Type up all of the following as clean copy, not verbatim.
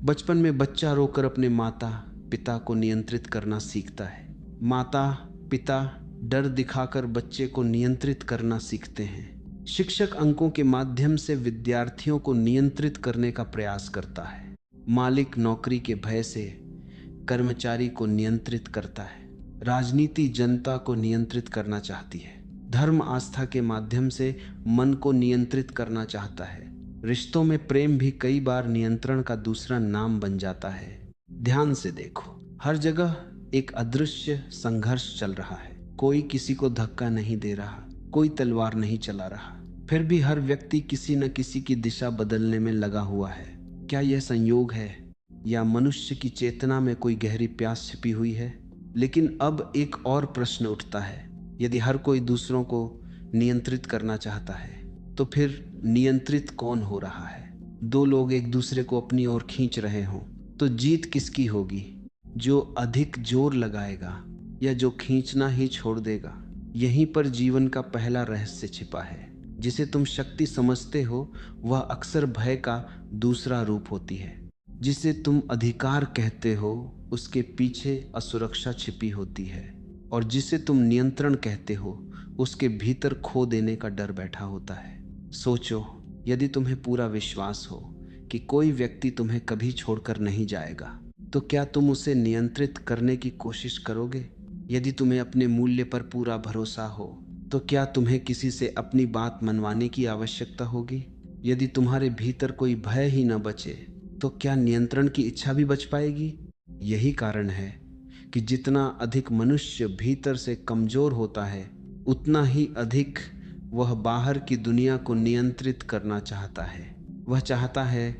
बचपन में बच्चा रोकर अपने माता पिता को नियंत्रित करना सीखता है। माता पिता डर दिखाकर बच्चे को नियंत्रित करना सीखते हैं। शिक्षक अंकों के माध्यम से विद्यार्थियों को नियंत्रित करने का प्रयास करता है। मालिक नौकरी के भय से कर्मचारी को नियंत्रित करता है। राजनीति जनता को नियंत्रित करना चाहती है। धर्म आस्था के माध्यम से मन को नियंत्रित करना चाहता है। रिश्तों में प्रेम भी कई बार नियंत्रण का दूसरा नाम बन जाता है। ध्यान से देखो, हर जगह एक अदृश्य संघर्ष चल रहा है। कोई किसी को धक्का नहीं दे रहा, कोई तलवार नहीं चला रहा, फिर भी हर व्यक्ति किसी न किसी की दिशा बदलने में लगा हुआ है। क्या यह संयोग है या मनुष्य की चेतना में कोई गहरी प्यास छिपी हुई है? लेकिन अब एक और प्रश्न उठता है, यदि हर कोई दूसरों को नियंत्रित करना चाहता है तो फिर नियंत्रित कौन हो रहा है? दो लोग एक दूसरे को अपनी ओर खींच रहे हों तो जीत किसकी होगी? जो अधिक जोर लगाएगा या जो खींचना ही छोड़ देगा? यहीं पर जीवन का पहला रहस्य छिपा है। जिसे तुम शक्ति समझते हो वह अक्सर भय का दूसरा रूप होती है। जिसे तुम अधिकार कहते हो उसके पीछे असुरक्षा छिपी होती है। और जिसे तुम नियंत्रण कहते हो उसके भीतर खो देने का डर बैठा होता है। सोचो, यदि तुम्हें पूरा विश्वास हो कि कोई व्यक्ति तुम्हें कभी छोड़कर नहीं जाएगा तो क्या तुम उसे नियंत्रित करने की कोशिश करोगे? यदि तुम्हें अपने मूल्य पर पूरा भरोसा हो तो क्या तुम्हें किसी से अपनी बात मनवाने की आवश्यकता होगी? यदि तुम्हारे भीतर कोई भय ही न बचे तो क्या नियंत्रण की इच्छा भी बच पाएगी? यही कारण है कि जितना अधिक मनुष्य भीतर से कमजोर होता है उतना ही अधिक वह बाहर की दुनिया को नियंत्रित करना चाहता है। वह चाहता है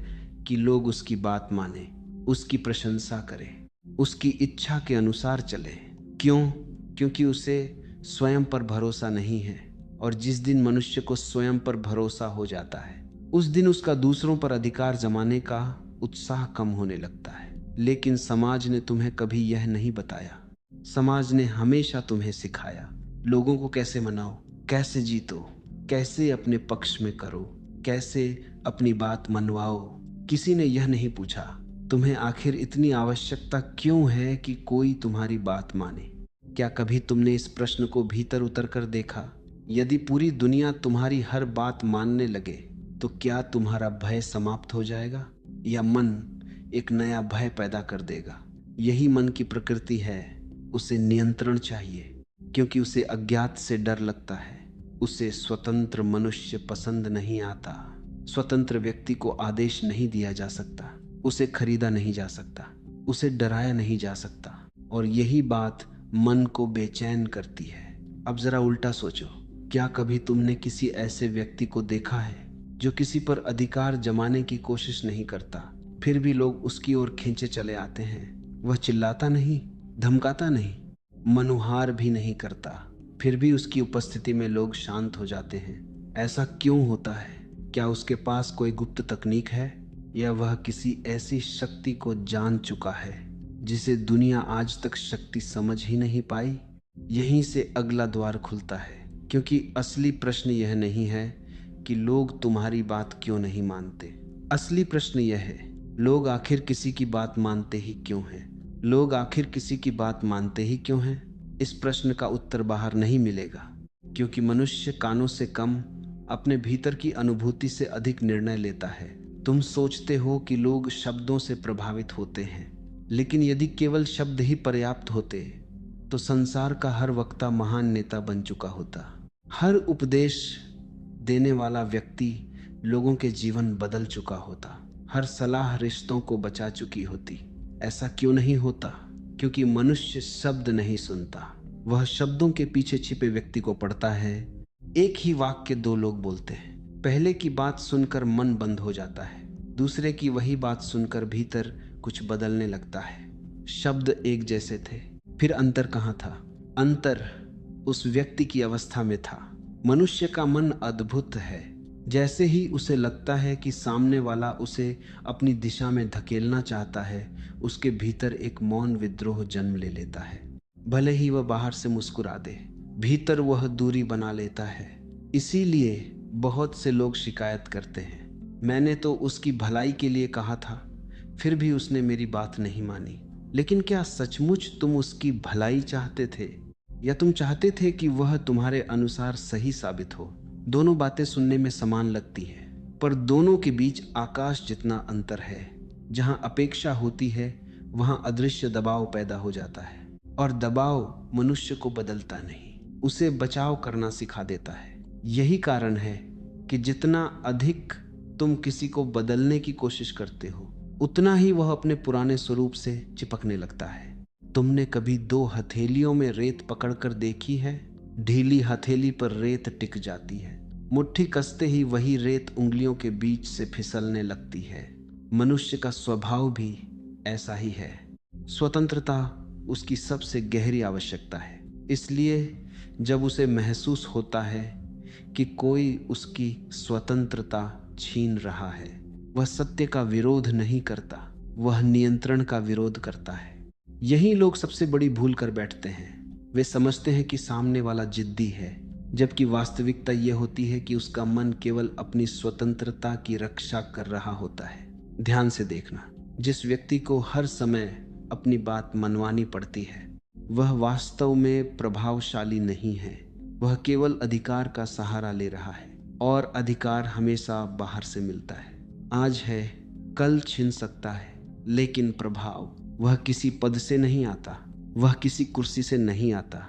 कि लोग उसकी बात माने, उसकी प्रशंसा करें, उसकी इच्छा के अनुसार चले। क्यों? क्योंकि उसे स्वयं पर भरोसा नहीं है। और जिस दिन मनुष्य को स्वयं पर भरोसा हो जाता है उस दिन उसका दूसरों पर अधिकार जमाने का उत्साह कम होने लगता है। लेकिन समाज ने तुम्हें कभी यह नहीं बताया। समाज ने हमेशा तुम्हें सिखाया लोगों को कैसे मनाओ, कैसे जीतो, कैसे अपने पक्ष में करो, कैसे अपनी बात मनवाओ। किसी ने यह नहीं पूछा तुम्हें आखिर इतनी आवश्यकता क्यों है कि कोई तुम्हारी बात माने। क्या कभी तुमने इस प्रश्न को भीतर उतर कर देखा? यदि पूरी दुनिया तुम्हारी हर बात मानने लगे तो क्या तुम्हारा भय समाप्त हो जाएगा या मन एक नया भय पैदा कर देगा? यही मन की प्रकृति है। उसे नियंत्रण चाहिए क्योंकि उसे अज्ञात से डर लगता है। उसे स्वतंत्र मनुष्य पसंद नहीं आता। स्वतंत्र व्यक्ति को आदेश नहीं दिया जा सकता, उसे खरीदा नहीं जा सकता, उसे डराया नहीं जा सकता। और यही बात मन को बेचैन करती है। अब जरा उल्टा सोचो, क्या कभी तुमने किसी ऐसे व्यक्ति को देखा है जो किसी पर अधिकार जमाने की कोशिश नहीं करता, फिर भी लोग उसकी ओर खींचे चले आते हैं? वह चिल्लाता नहीं, धमकाता नहीं, मनुहार भी नहीं करता, फिर भी उसकी उपस्थिति में लोग शांत हो जाते हैं। ऐसा क्यों होता है? क्या उसके पास कोई गुप्त तकनीक है या वह किसी ऐसी शक्ति को जान चुका है जिसे दुनिया आज तक शक्ति समझ ही नहीं पाई? यहीं से अगला द्वार खुलता है। क्योंकि असली प्रश्न यह नहीं है कि लोग तुम्हारी बात क्यों नहीं मानते। असली प्रश्न यह है, लोग आखिर किसी की बात मानते ही क्यों हैं? लोग आखिर किसी की बात मानते ही क्यों हैं? इस प्रश्न का उत्तर बाहर नहीं मिलेगा, क्योंकि मनुष्य कानों से कम अपने भीतर की अनुभूति से अधिक निर्णय लेता है। तुम सोचते हो कि लोग शब्दों से प्रभावित होते हैं, लेकिन यदि केवल शब्द ही पर्याप्त होते तो संसार का हर वक्ता महान नेता बन चुका होता। हर उपदेश देने वाला व्यक्ति लोगों के जीवन बदल चुका होता। हर सलाह रिश्तों को बचा चुकी होती। ऐसा क्यों नहीं होता? क्योंकि मनुष्य शब्द नहीं सुनता, वह शब्दों के पीछे छिपे व्यक्ति को पढ़ता है। एक ही वाक्य दो लोग बोलते हैं, पहले की बात सुनकर मन बंद हो जाता है, दूसरे की वही बात सुनकर भीतर कुछ बदलने लगता है। शब्द एक जैसे थे, फिर अंतर कहाँ था? अंतर उस व्यक्ति की अवस्था में था। मनुष्य का मन अद्भुत है। जैसे ही उसे लगता है कि सामने वाला उसे अपनी दिशा में धकेलना चाहता है, उसके भीतर एक मौन विद्रोह जन्म ले लेता है। भले ही वह बाहर से मुस्कुरा दे, भीतर वह दूरी बना लेता है। इसीलिए बहुत से लोग शिकायत करते हैं, मैंने तो उसकी भलाई के लिए कहा था, फिर भी उसने मेरी बात नहीं मानी। लेकिन क्या सचमुच तुम उसकी भलाई चाहते थे, या तुम चाहते थे कि वह तुम्हारे अनुसार सही साबित हो? दोनों बातें सुनने में समान लगती हैं, पर दोनों के बीच आकाश जितना अंतर है। जहां अपेक्षा होती है वहां अदृश्य दबाव पैदा हो जाता है, और दबाव मनुष्य को बदलता नहीं, उसे बचाव करना सिखा देता है। यही कारण है कि जितना अधिक तुम किसी को बदलने की कोशिश करते हो, उतना ही वह अपने पुराने स्वरूप से चिपकने लगता है। तुमने कभी दो हथेलियों में रेत पकड़कर देखी है? ढीली हथेली पर रेत टिक जाती है, मुट्ठी कसते ही वही रेत उंगलियों के बीच से फिसलने लगती है। मनुष्य का स्वभाव भी ऐसा ही है। स्वतंत्रता उसकी सबसे गहरी आवश्यकता है। इसलिए जब उसे महसूस होता है कि कोई उसकी स्वतंत्रता छीन रहा है, वह सत्य का विरोध नहीं करता, वह नियंत्रण का विरोध करता है। यही लोग सबसे बड़ी भूल कर बैठते हैं। वे समझते हैं कि सामने वाला जिद्दी है, जबकि वास्तविकता यह होती है कि उसका मन केवल अपनी स्वतंत्रता की रक्षा कर रहा होता है। ध्यान से देखना, जिस व्यक्ति को हर समय अपनी बात मनवानी पड़ती है, वह वास्तव में प्रभावशाली नहीं है। वह केवल अधिकार का सहारा ले रहा है, और अधिकार हमेशा बाहर से मिलता है। आज है, कल छिन सकता है, लेकिन प्रभाव वह किसी पद से नहीं आता, वह किसी कुर्सी से नहीं आता,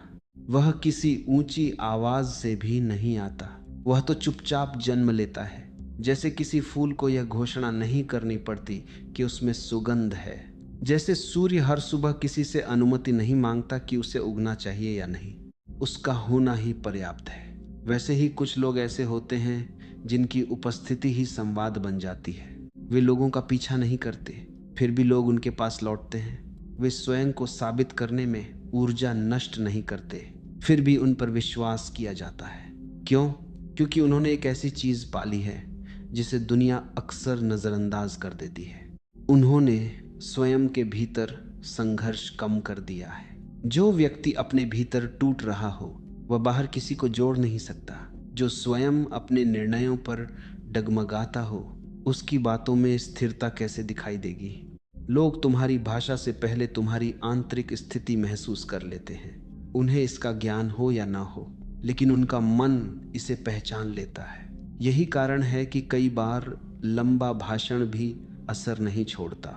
वह किसी ऊंची आवाज से भी नहीं आता। वह तो चुपचाप जन्म लेता है, जैसे किसी फूल को यह घोषणा नहीं करनी पड़ती कि उसमें सुगंध है। जैसे सूर्य हर सुबह किसी से अनुमति नहीं मांगता कि उसे उगना चाहिए या नहीं, उसका होना ही पर्याप्त है। वैसे ही कुछ लोग ऐसे होते हैं जिनकी उपस्थिति ही संवाद बन जाती है। वे लोगों का पीछा नहीं करते, फिर भी लोग उनके पास लौटते हैं। वे स्वयं को साबित करने में ऊर्जा नष्ट नहीं करते, फिर भी उन पर विश्वास किया जाता है। क्यों? क्योंकि उन्होंने एक ऐसी चीज पाली है जिसे दुनिया अक्सर नजरअंदाज कर देती है। उन्होंने स्वयं के भीतर संघर्ष कम कर दिया है। जो व्यक्ति अपने भीतर टूट रहा हो, वह बाहर किसी को जोड़ नहीं सकता। जो स्वयं अपने निर्णयों पर डगमगाता हो, उसकी बातों में स्थिरता कैसे दिखाई देगी? लोग तुम्हारी भाषा से पहले तुम्हारी आंतरिक स्थिति महसूस कर लेते हैं। उन्हें इसका ज्ञान हो या ना हो, लेकिन उनका मन इसे पहचान लेता है। यही कारण है कि कई बार लंबा भाषण भी असर नहीं छोड़ता,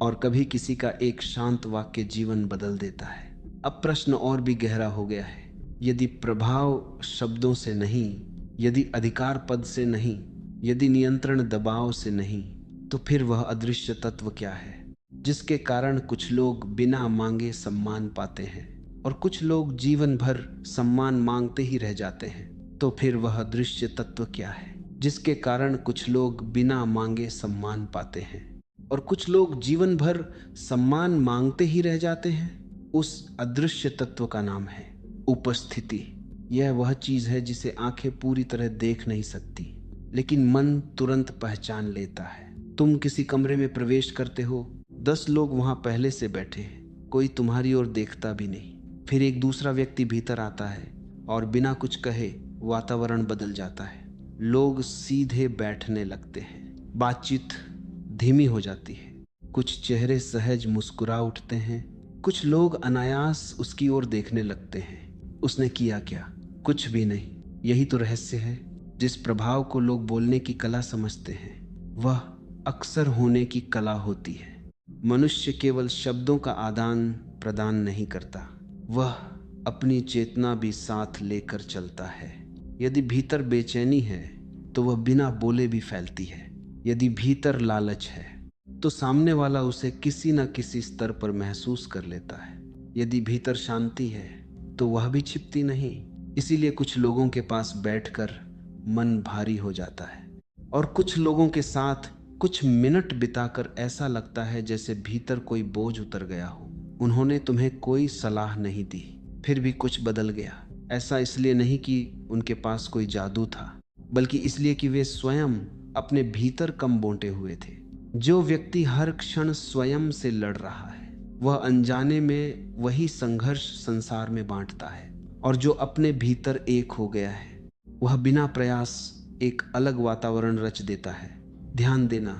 और कभी किसी का एक शांत वाक्य जीवन बदल देता है। अब प्रश्न और भी गहरा हो गया है। यदि प्रभाव शब्दों से नहीं, यदि अधिकार पद से नहीं, यदि नियंत्रण दबाव से नहीं, तो फिर वह अदृश्य तत्व क्या है, जिसके कारण कुछ लोग बिना मांगे सम्मान पाते हैं और कुछ लोग जीवन भर सम्मान मांगते ही रह जाते हैं? तो फिर वह अदृश्य तत्व क्या है, जिसके कारण कुछ लोग बिना मांगे सम्मान पाते हैं और कुछ लोग जीवन भर सम्मान मांगते ही रह जाते हैं? उस अदृश्य तत्व का नाम है उपस्थिति। यह वह चीज है जिसे आंखें पूरी तरह देख नहीं सकती, लेकिन मन तुरंत पहचान लेता है। तुम किसी कमरे में प्रवेश करते हो, 10 लोग वहां पहले से बैठे हैं, कोई तुम्हारी ओर देखता भी नहीं। फिर एक दूसरा व्यक्ति भीतर आता है और बिना कुछ कहे वातावरण बदल जाता है। लोग सीधे बैठने लगते हैं, बातचीत धीमी हो जाती है, कुछ चेहरे सहज मुस्कुरा उठते हैं, कुछ लोग अनायास उसकी ओर देखने लगते हैं। उसने किया क्या? कुछ भी नहीं। यही तो रहस्य है। जिस प्रभाव को लोग बोलने की कला समझते हैं, वह अक्सर होने की कला होती है। मनुष्य केवल शब्दों का आदान प्रदान नहीं करता, वह अपनी चेतना भी साथ लेकर चलता है। यदि भीतर बेचैनी है तो वह बिना बोले भी फैलती है। यदि भीतर लालच है तो सामने वाला उसे किसी न किसी स्तर पर महसूस कर लेता है। यदि भीतर शांति है तो वह भी छिपती नहीं। इसीलिए कुछ लोगों के पास बैठकर मन भारी हो जाता है, और कुछ लोगों के साथ कुछ मिनट बिताकर ऐसा लगता है जैसे भीतर कोई बोझ उतर गया हो। उन्होंने तुम्हें कोई सलाह नहीं दी, फिर भी कुछ बदल गया। ऐसा इसलिए नहीं कि उनके पास कोई जादू था, बल्कि इसलिए कि वे स्वयं अपने भीतर कम बांटे हुए थे। जो व्यक्ति हर क्षण स्वयं से लड़ रहा है, वह अनजाने में वही संघर्ष संसार में बांटता है, और जो अपने भीतर एक हो गया है, वह बिना प्रयास एक अलग वातावरण रच देता है। ध्यान देना,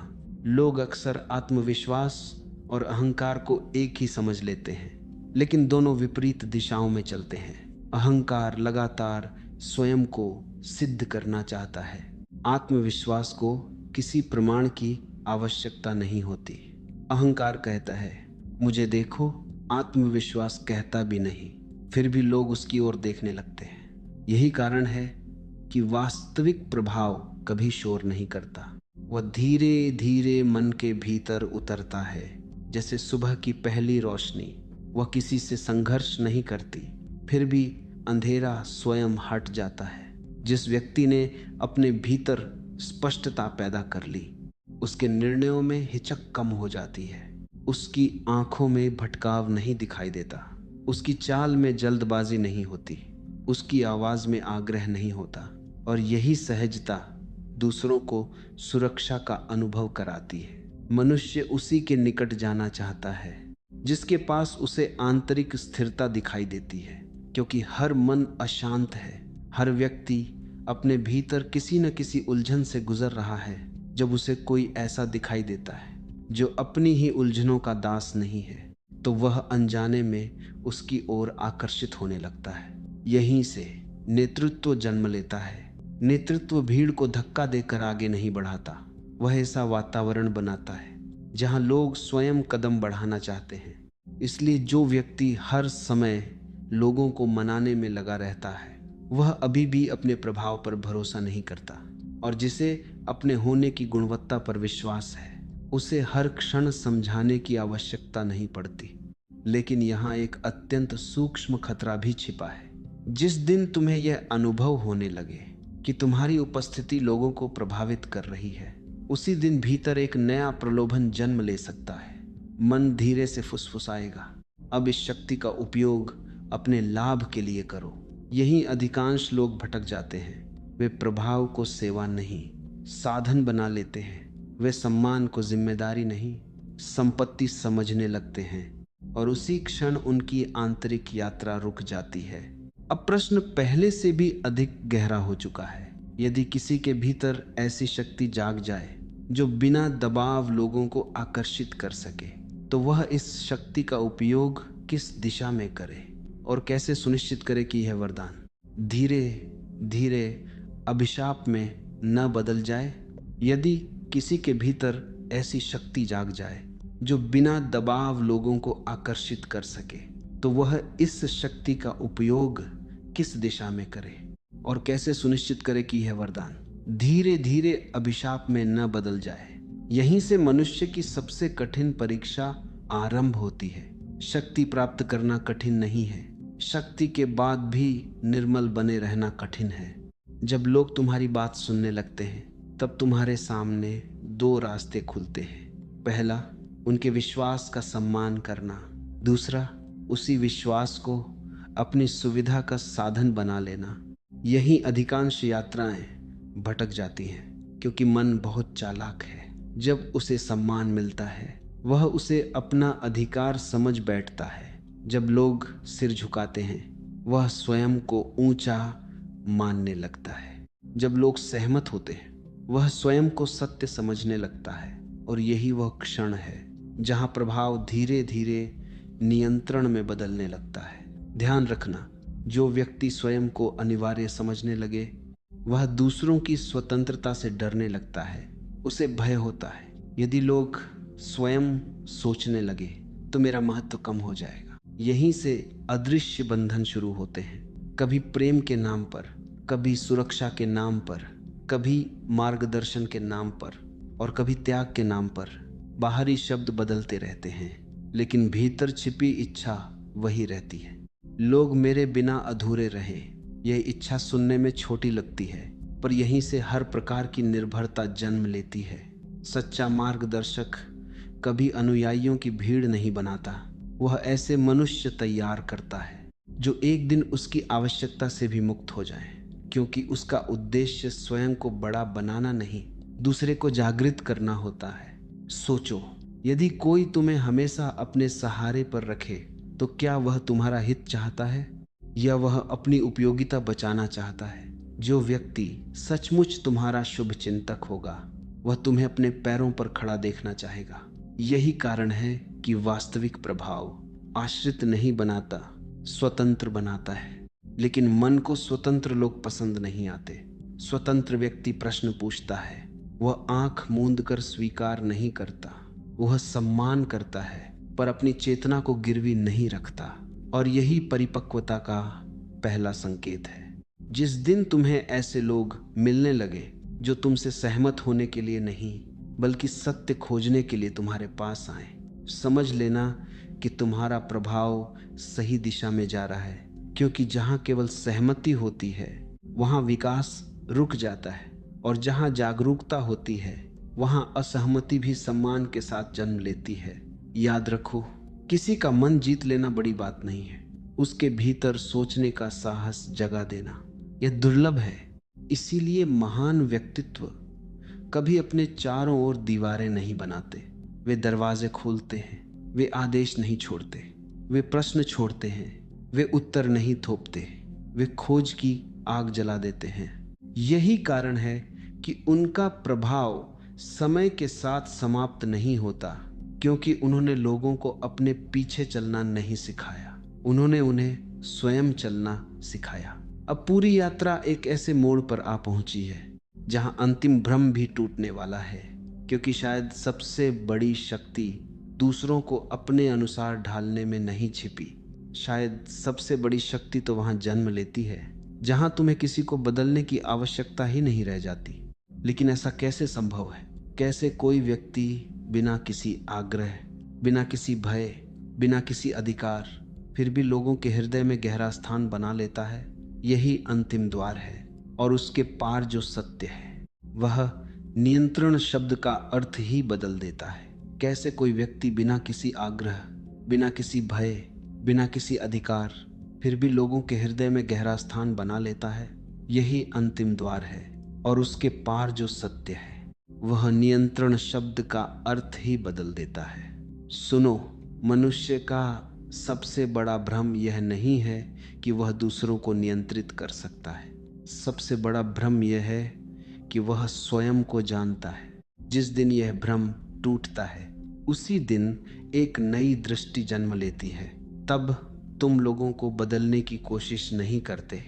लोग अक्सर आत्मविश्वास और अहंकार को एक ही समझ लेते हैं, लेकिन दोनों विपरीत दिशाओं में चलते हैं। अहंकार लगातार स्वयं को सिद्ध करना चाहता है। आत्मविश्वास को किसी प्रमाण की आवश्यकता नहीं होती। अहंकार कहता है, मुझे देखो। आत्मविश्वास कहता भी नहीं, फिर भी लोग उसकी ओर देखने लगते हैं। यही कारण है कि वास्तविक प्रभाव कभी शोर नहीं करता। वह धीरे धीरे मन के भीतर उतरता है, जैसे सुबह की पहली रोशनी। वह किसी से संघर्ष नहीं करती, फिर भी अंधेरा स्वयं हट जाता है। जिस व्यक्ति ने अपने भीतर स्पष्टता पैदा कर ली, उसके निर्णयों में हिचक कम हो जाती है। उसकी आंखों में भटकाव नहीं दिखाई देता, उसकी चाल में जल्दबाजी नहीं होती, उसकी आवाज में आग्रह नहीं होता। और यही सहजता दूसरों को सुरक्षा का अनुभव कराती है। मनुष्य उसी के निकट जाना चाहता है जिसके पास उसे आंतरिक स्थिरता दिखाई देती है, क्योंकि हर मन अशांत है। हर व्यक्ति अपने भीतर किसी न किसी उलझन से गुजर रहा है। जब उसे कोई ऐसा दिखाई देता है जो अपनी ही उलझनों का दास नहीं है, तो वह अनजाने में उसकी ओर आकर्षित होने लगता है। यहीं से नेतृत्व जन्म लेता है। नेतृत्व भीड़ को धक्का देकर आगे नहीं बढ़ाता, वह ऐसा वातावरण बनाता है जहां लोग स्वयं कदम बढ़ाना चाहते हैं। इसलिए जो व्यक्ति हर समय लोगों को मनाने में लगा रहता है, वह अभी भी अपने प्रभाव पर भरोसा नहीं करता। और जिसे अपने होने की गुणवत्ता पर विश्वास है, उसे हर क्षण समझाने की आवश्यकता नहीं पड़ती। लेकिन यहाँ एक अत्यंत सूक्ष्म खतरा भी छिपा है। जिस दिन तुम्हें यह अनुभव होने लगे कि तुम्हारी उपस्थिति लोगों को प्रभावित कर रही है, उसी दिन भीतर एक नया प्रलोभन जन्म ले सकता है। मन धीरे से फुसफुसाएगा, अब इस शक्ति का उपयोग अपने लाभ के लिए करो। यही अधिकांश लोग भटक जाते हैं। वे प्रभाव को सेवा नहीं, साधन बना लेते हैं। वे सम्मान को जिम्मेदारी नहीं, संपत्ति समझने लगते हैं, और उसी क्षण उनकी आंतरिक यात्रा रुक जाती है। अब प्रश्न पहले से भी अधिक गहरा हो चुका है। यदि किसी के भीतर ऐसी शक्ति जाग जाए जो बिना दबाव लोगों को आकर्षित कर सके, तो वह इस शक्ति का उपयोग किस दिशा में करे और कैसे सुनिश्चित करे कि यह वरदान धीरे धीरे अभिशाप में न बदल जाए। यदि किसी के भीतर ऐसी शक्ति जाग जाए जो बिना दबाव लोगों को आकर्षित कर सके, तो वह इस शक्ति का उपयोग किस दिशा में करे और कैसे सुनिश्चित करे कि यह वरदान धीरे धीरे अभिशाप में न बदल जाए। यहीं से मनुष्य की सबसे कठिन परीक्षा आरंभ होती है। शक्ति प्राप्त करना कठिन नहीं है, शक्ति के बाद भी निर्मल बने रहना कठिन है। जब लोग तुम्हारी बात सुनने लगते हैं, तब तुम्हारे सामने दो रास्ते खुलते हैं। पहला, उनके विश्वास का सम्मान करना। दूसरा, उसी विश्वास को अपनी सुविधा का साधन बना लेना। यही अधिकांश यात्राएं भटक जाती हैं, क्योंकि मन बहुत चालाक है। जब उसे सम्मान मिलता है, वह उसे अपना अधिकार समझ बैठता है। जब लोग सिर झुकाते हैं, वह स्वयं को ऊंचा मानने लगता है। जब लोग सहमत होते हैं, वह स्वयं को सत्य समझने लगता है। और यही वह क्षण है जहां प्रभाव धीरे धीरे नियंत्रण में बदलने लगता है। ध्यान रखना, जो व्यक्ति स्वयं को अनिवार्य समझने लगे, वह दूसरों की स्वतंत्रता से डरने लगता है। उसे भय होता है, यदि लोग स्वयं सोचने लगे तो मेरा महत्व कम हो जाएगा। यहीं से अदृश्य बंधन शुरू होते हैं, कभी प्रेम के नाम पर, कभी सुरक्षा के नाम पर, कभी मार्गदर्शन के नाम पर, और कभी त्याग के नाम पर। बाहरी शब्द बदलते रहते हैं, लेकिन भीतर छिपी इच्छा वही रहती है। लोग मेरे बिना अधूरे रहे, यह इच्छा सुनने में छोटी लगती है, पर यहीं से हर प्रकार की निर्भरता जन्म लेती है। सच्चा मार्गदर्शक कभी अनुयायियों की भीड़ नहीं बनाता, वह ऐसे मनुष्य तैयार करता है जो एक दिन उसकी आवश्यकता से भी मुक्त हो जाएं, क्योंकि उसका उद्देश्य स्वयं को बड़ा बनाना नहीं, दूसरे को जागृत करना होता है। सोचो, यदि कोई तुम्हें हमेशा अपने सहारे पर रखे, तो क्या वह तुम्हारा हित चाहता है या वह अपनी उपयोगिता बचाना चाहता है? जो व्यक्ति सचमुच तुम्हारा शुभ चिंतक होगा, वह तुम्हें अपने पैरों पर खड़ा देखना चाहेगा। यही कारण है कि वास्तविक प्रभाव आश्रित नहीं बनाता, स्वतंत्र बनाता है। लेकिन मन को स्वतंत्र लोग पसंद नहीं आते। स्वतंत्र व्यक्ति प्रश्न पूछता है, वह आंख मूंद कर स्वीकार नहीं करता। वह सम्मान करता है पर अपनी चेतना को गिरवी नहीं रखता। और यही परिपक्वता का पहला संकेत है। जिस दिन तुम्हें ऐसे लोग मिलने लगे जो तुमसे सहमत होने के लिए नहीं बल्कि सत्य खोजने के लिए तुम्हारे पास आए, समझ लेना कि तुम्हारा प्रभाव सही दिशा में जा रहा है। क्योंकि जहाँ केवल सहमति होती है वहाँ विकास रुक जाता है, और जहाँ जागरूकता होती है वहाँ असहमति भी सम्मान के साथ जन्म लेती है। याद रखो, किसी का मन जीत लेना बड़ी बात नहीं है, उसके भीतर सोचने का साहस जगा देना यह दुर्लभ है। इसीलिए महान व्यक्तित्व कभी अपने चारों ओर दीवारें नहीं बनाते। वे दरवाजे खोलते हैं, वे आदेश नहीं छोड़ते, वे प्रश्न छोड़ते हैं, वे उत्तर नहीं थोपते, वे खोज की आग जला देते हैं। यही कारण है कि उनका प्रभाव समय के साथ समाप्त नहीं होता, क्योंकि उन्होंने लोगों को अपने पीछे चलना नहीं सिखाया, उन्होंने उन्हें स्वयं चलना सिखाया। अब पूरी यात्रा एक ऐसे मोड़ पर आ पहुंची है जहां अंतिम भ्रम भी टूटने वाला है, क्योंकि शायद सबसे बड़ी शक्ति दूसरों को अपने अनुसार ढालने में नहीं छिपी। शायद सबसे बड़ी शक्ति तो वहां जन्म लेती है जहां तुम्हें किसी को बदलने की आवश्यकता ही नहीं रह जाती। लेकिन ऐसा कैसे संभव है? कैसे कोई व्यक्ति बिना किसी आग्रह, बिना किसी भय, बिना किसी अधिकार, फिर भी लोगों के हृदय में गहरा स्थान बना लेता है? यही अंतिम द्वार है, और उसके पार जो सत्य है वह नियंत्रण शब्द का अर्थ ही बदल देता है। कैसे कोई व्यक्ति बिना किसी आग्रह, बिना किसी भय, बिना किसी अधिकार, फिर भी लोगों के हृदय में गहरा स्थान बना लेता है? यही अंतिम द्वार है, और उसके पार जो सत्य है वह नियंत्रण शब्द का अर्थ ही बदल देता है। सुनो, मनुष्य का सबसे बड़ा भ्रम यह नहीं है कि वह दूसरों को नियंत्रित कर सकता है। सबसे बड़ा भ्रम यह है कि वह स्वयं को जानता है। जिस दिन यह भ्रम टूटता है उसी दिन एक नई दृष्टि जन्म लेती है। तब तुम लोगों को बदलने की कोशिश नहीं करते,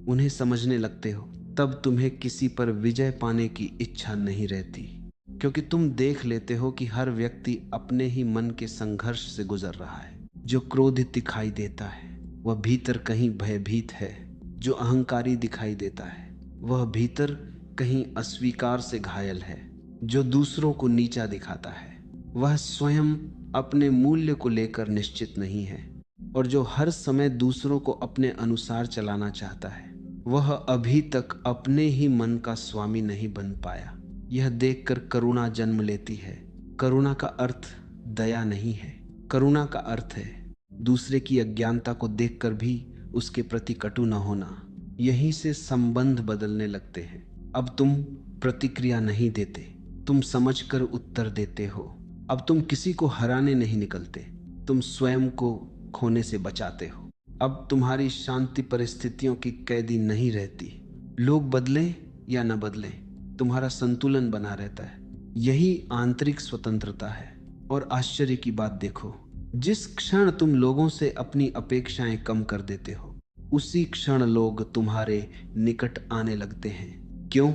उन्हें समझने लगते हो। तब तुम्हें किसी पर विजय पाने की इच्छा नहीं रहती, क्योंकि तुम देख लेते हो कि हर व्यक्ति अपने ही मन के संघर्ष से गुजर रहा है। जो क्रोधित दिखाई देता है वह भीतर कहीं भयभीत है, जो अहंकारी दिखाई देता है वह भीतर कहीं अस्वीकार से घायल है, जो दूसरों को नीचा दिखाता है वह स्वयं अपने मूल्य को लेकर निश्चित नहीं है, और जो हर समय दूसरों को अपने अनुसार चलाना चाहता है वह अभी तक अपने ही मन का स्वामी नहीं बन पाया। यह देखकर करुणा जन्म लेती है। करुणा का अर्थ दया नहीं है, करुणा का अर्थ है दूसरे की अज्ञानता को देखकर भी उसके प्रति कटु न होना। यहीं से संबंध बदलने लगते हैं। अब तुम प्रतिक्रिया नहीं देते, तुम समझकर उत्तर देते हो। अब तुम किसी को हराने नहीं निकलते, तुम स्वयं को खोने से बचाते हो। अब तुम्हारी शांति परिस्थितियों की कैदी नहीं रहती। लोग बदलें या न बदलें, तुम्हारा संतुलन बना रहता है। यही आंतरिक स्वतंत्रता है। और आश्चर्य की बात देखो, जिस क्षण तुम लोगों से अपनी अपेक्षाएं कम कर देते हो उसी क्षण लोग तुम्हारे निकट आने लगते हैं। क्यों?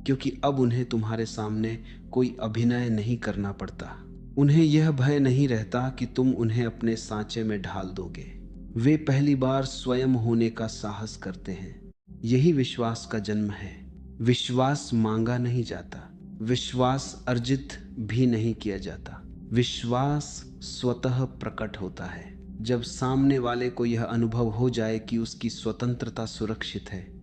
क्योंकि अब उन्हें तुम्हारे सामने कोई अभिनय नहीं करना पड़ता। उन्हें यह भय नहीं रहता कि तुम उन्हें अपने सांचे में ढाल दोगे। वे पहली बार स्वयं होने का साहस करते हैं। यही विश्वास का जन्म है। विश्वास मांगा नहीं जाता, विश्वास अर्जित भी नहीं किया जाता। विश्वास स्वतः प्रकट होता है। जब सामने वाले को यह अनुभव हो जाए कि उसकी स्वतंत्रता सुरक्षित है